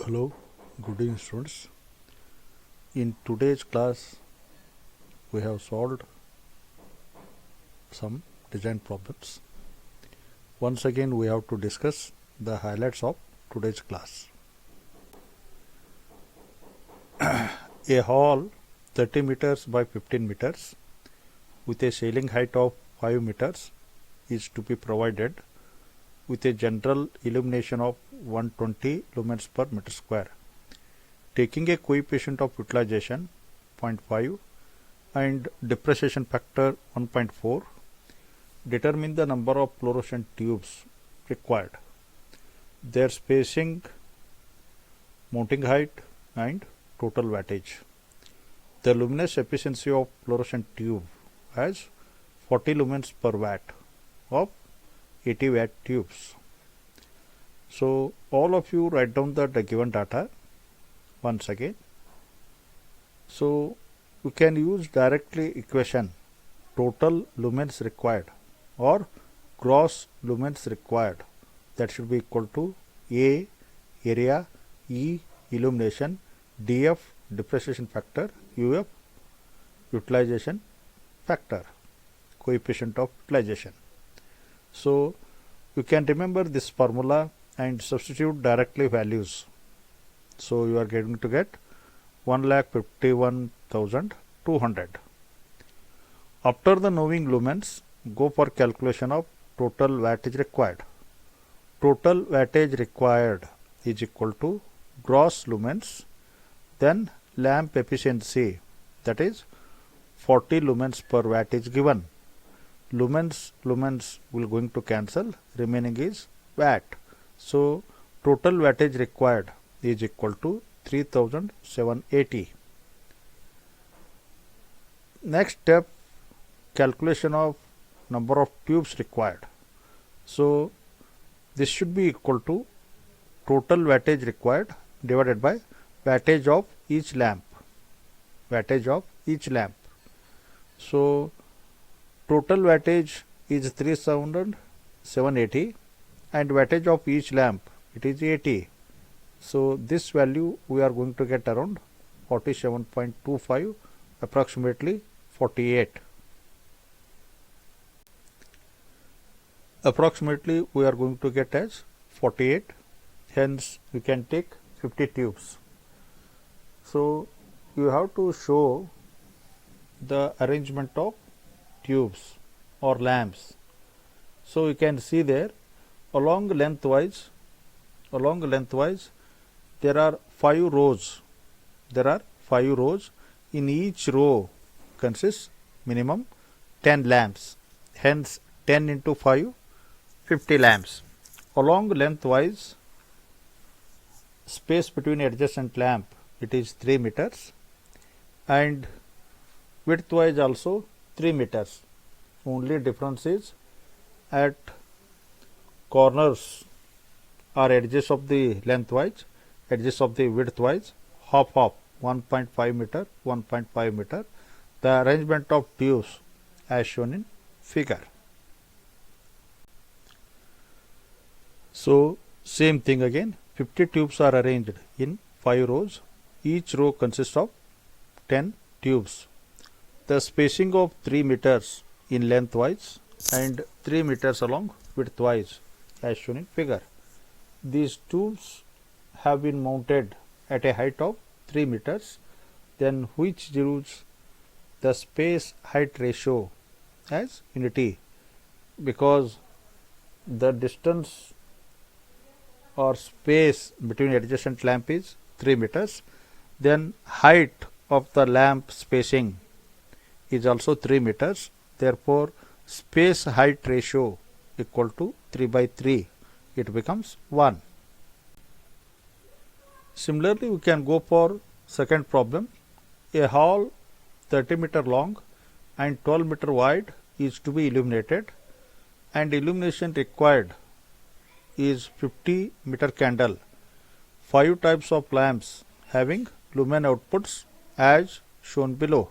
Hello, good evening students. In today's class, we have solved some design problems. Once again, we have to discuss the highlights of today's class. A hall 30 meters by 15 meters with a ceiling height of 5 meters is to be provided with a general illumination of 120 lumens per meter square. Taking a coefficient of utilization 0.5 and depreciation factor 1.4, determine the number of fluorescent tubes required, their spacing, mounting height and total wattage. The luminous efficiency of fluorescent tube as 40 lumens per watt of 80 watt tubes. So all of you write down the given data once again. So you can use directly equation total lumens required or gross lumens required, that should be equal to A area, E illumination, DF depreciation factor, UF utilization factor, coefficient of utilization. So you can remember this formula and substitute directly values. So you are going to get 1,51,200. After the knowing lumens, go for calculation of total wattage required. Total wattage required is equal to gross lumens, then lamp efficiency, that is 40 lumens per watt is given. Lumens will going to cancel, remaining is watt. So total wattage required is equal to 3780. Next step, calculation of number of tubes required. So this should be equal to total wattage required divided by wattage of each lamp. Wattage of each lamp. So total wattage is 3780 and wattage of each lamp it is 80. So this value we are going to get around 47.25, approximately 48. Approximately we are going to get as 48, hence we can take 50 tubes. So you have to show the arrangement of tubes or lamps. So you can see there along lengthwise there are 5 rows. In each row consists minimum 10 lamps. Hence 10 into 5, 50 lamps. Along lengthwise, space between adjacent lamp it is 3 meters and widthwise also 3 meters. Only difference is at corners or edges of the lengthwise, edges of the widthwise, half 1.5 meter, 1.5 meter. The arrangement of tubes as shown in figure. So same thing again, 50 tubes are arranged in 5 rows. Each row consists of 10 tubes. The spacing of 3 meters in lengthwise and 3 meters along widthwise as shown in figure. These tubes have been mounted at a height of 3 meters, then which gives the space height ratio as unity, because the distance or space between adjacent lamp is 3 meters, then height of the lamp spacing is also 3 meters. Therefore, space height ratio equal to 3 by 3. It becomes 1. Similarly, we can go for second problem. A hall 30 meter long and 12 meter wide is to be illuminated, and illumination required is 50 meter candle. 5 types of lamps having lumen outputs as shown below.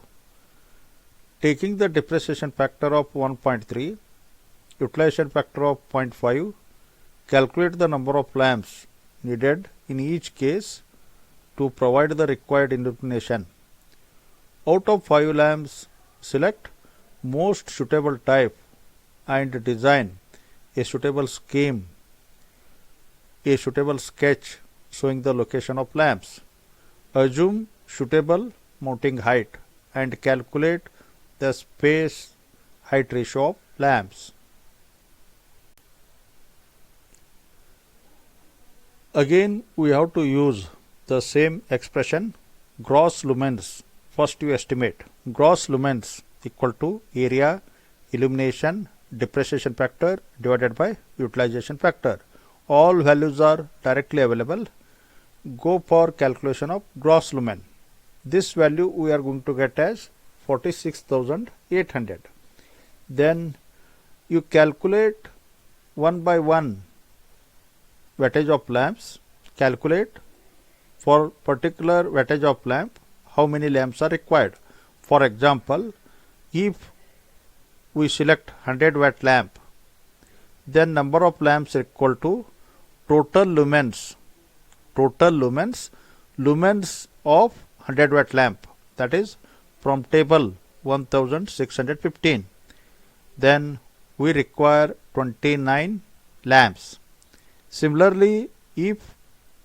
Taking the depreciation factor of 1.3, utilization factor of 0.5, calculate the number of lamps needed in each case to provide the required illumination. Out of 5 lamps, select most suitable type and design a suitable scheme, a suitable sketch showing the location of lamps. Assume suitable mounting height and calculate the space height ratio of lamps. Again we have to use the same expression, gross lumens. First you estimate gross lumens equal to area, illumination, depreciation factor divided by utilization factor. All values are directly available. Go for calculation of gross lumen. This value we are going to get as 46,800. Then you calculate one by one wattage of lamps. Calculate for particular wattage of lamp how many lamps are required. For example, if we select 100 watt lamp, then number of lamps equal to total lumens of 100 watt lamp, that is from table 1615. Then we require 29 lamps. Similarly, if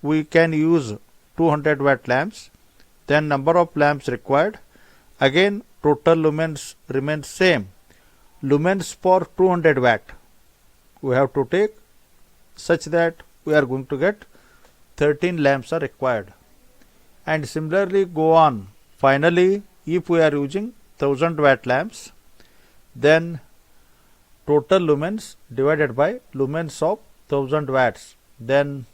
we can use 200 watt lamps, then number of lamps required, again total lumens remains same. Lumens for 200 watt we have to take such that we are going to get 13 lamps are required, and similarly go on. Finally, if we are using 1000 watt lamps, then total lumens divided by lumens of 1000 watts, then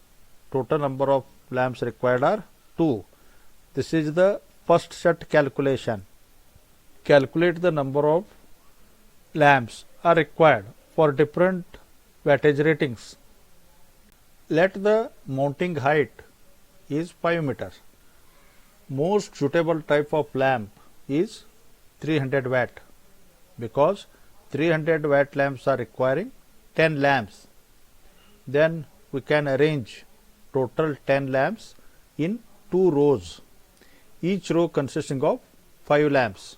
total number of lamps required are 2. This is the first set calculation. Calculate the number of lamps are required for different wattage ratings. Let the mounting height is 5 meters. Most suitable type of lamp is 300 watt, because 300 watt lamps are requiring 10 lamps. Then we can arrange total 10 lamps in 2 rows, each row consisting of 5 lamps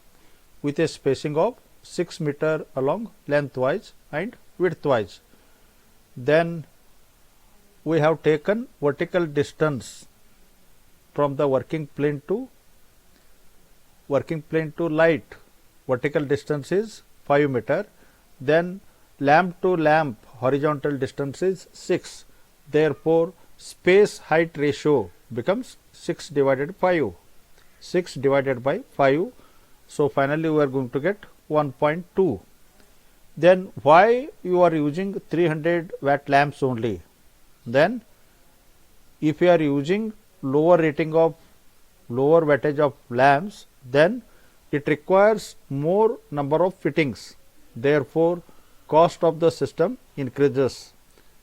with a spacing of 6 meter along lengthwise and widthwise. Then we have taken vertical distance from the working plane to light. Vertical distance is 5 meter. Then lamp to lamp horizontal distance is 6. Therefore, space height ratio becomes 6 divided 5. 6 divided by 5. So finally we are going to get 1.2. Then why you are using 300 watt lamps only? Then if you are using lower wattage of lamps, then it requires more number of fittings. Therefore, cost of the system increases.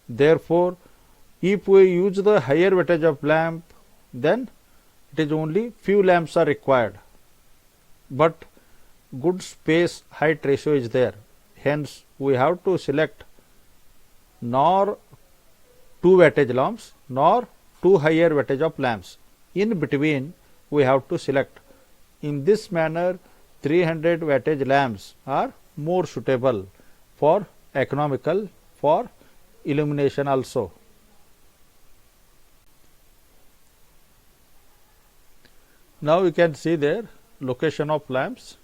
Therefore, if we use the higher wattage of lamp, then it is only few lamps are required, but good space height ratio is there. Hence, we have to select nor 2 wattage lamps nor 2 higher wattage of lamps. In between we have to select. In this manner 300 wattage lamps are more suitable for economical, for illumination also. Now you can see there location of lamps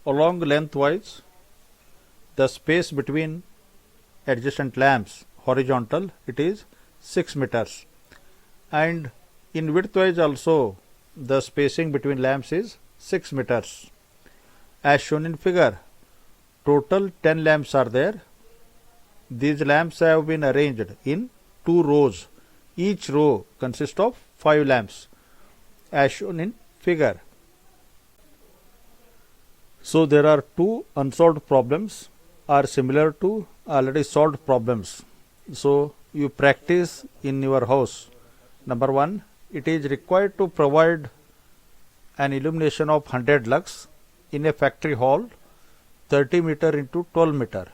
along lengthwise. The space between adjacent lamps horizontal, it is 6 meters, and in widthwise also the spacing between lamps is 6 meters. As shown in figure, total 10 lamps are there. These lamps have been arranged in 2 rows. Each row consists of 5 lamps as shown in figure. So there are 2 unsolved problems are similar to already solved problems. So you practice in your house. Number 1, it is required to provide an illumination of 100 lux in a factory hall 30 meter into 12 meter.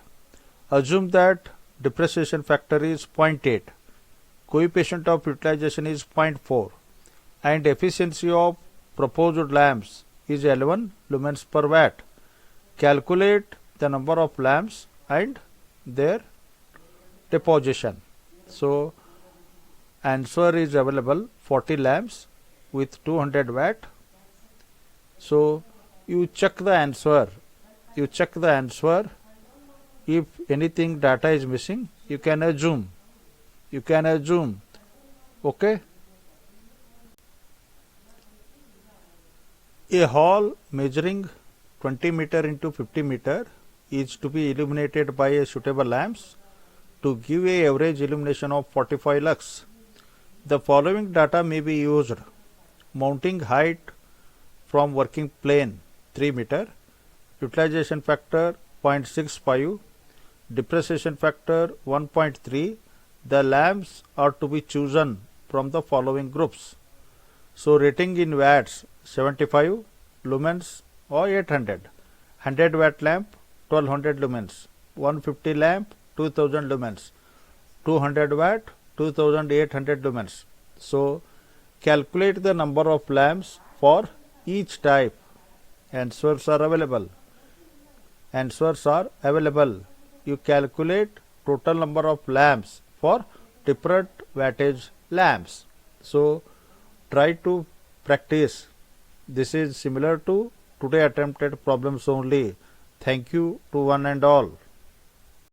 Assume that depreciation factor is 0.8, coefficient of utilization is 0.4, and efficiency of proposed lamps is 11 lumens per watt. Calculate the number of lamps and their deposition. So answer is available 40 lamps with 200 watt. So you check the answer. If anything data is missing, you can assume. Okay. A hall measuring 20 meter into 50 meter is to be illuminated by a suitable lamps to give a average illumination of 45 lux. The following data may be used: mounting height from working plane 3 meter, utilization factor 0.65, depreciation factor 1.3. The lamps are to be chosen from the following groups. So rating in watts 75, lumens or 800. 100 watt lamp 1200 lumens, 150 lamp 2000 lumens, 200 watt 2800 lumens. So calculate the number of lamps for each type. Answers are available. You calculate total number of lamps for different wattage lamps. So try to practice. This is similar to today attempted problems only. Thank you to one and all.